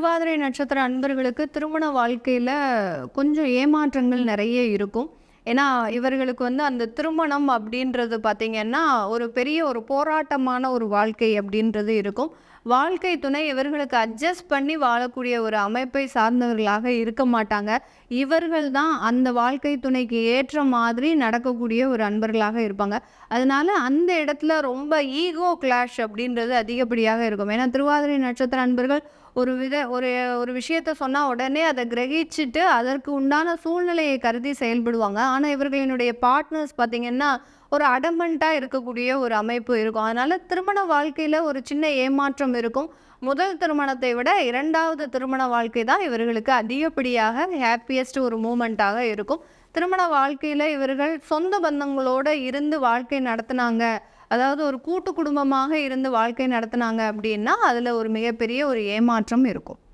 திருவாதிரை நட்சத்திர அன்பர்களுக்கு திருமண வாழ்க்கையில கொஞ்சம் ஏமாற்றங்கள் நெறைய இருக்கும். ஏன்னா, இவர்களுக்கு அந்த திருமணம் அப்படின்றது பார்த்தீங்கன்னா, ஒரு பெரிய ஒரு போராட்டமான ஒரு வாழ்க்கை அப்படின்றது இருக்கும். வாழ்க்கை துணை இவர்களுக்கு அட்ஜஸ்ட் பண்ணி வாழக்கூடிய ஒரு அமைப்பை சார்ந்தவர்களாக இருக்க மாட்டாங்க. இவர்கள் தான் அந்த வாழ்க்கை துணைக்கு ஏற்ற மாதிரி நடக்கக்கூடிய ஒரு அன்பர்களாக இருப்பாங்க. அதனால அந்த இடத்துல ரொம்ப ஈகோ கிளாஷ் அப்படின்றது அதிகப்படியாக இருக்கும். ஏன்னா, திருவாதிரை நட்சத்திர அன்பர்கள் ஒரு ஒரு விஷயத்த சொன்னா உடனே அத கிரகிச்சுட்டு, அதற்கு உண்டான சூழ்நிலையை கருதி செயல்படுவாங்க. ஆனா, இவர்களினுடைய பார்ட்னர்ஸ் பார்த்தீங்கன்னா, ஒரு அடமன்ட்டா இருக்கக்கூடிய ஒரு அமைப்பு இருக்கும். அதனால திருமண வாழ்க்கையில ஒரு சின்ன ஏமாற்றம் இருக்கும். முதல் திருமணத்தை விட 2வது திருமண வாழ்க்கை தான் இவர்களுக்கு அதிகப்படியாக ஹேப்பியஸ்ட் ஒரு மூமெண்ட்டாக இருக்கும். திருமண வாழ்க்கையில இவர்கள் சொந்த பந்தங்களோட இருந்து வாழ்க்கை நடத்துனாங்க. அதாவது ஒரு கூட்டு குடும்பமாக இருந்து வாழ்க்கை நடத்துனாங்க அப்படின்னா, அதுல ஒரு மிகப்பெரிய ஒரு ஏமாற்றம் இருக்கும்.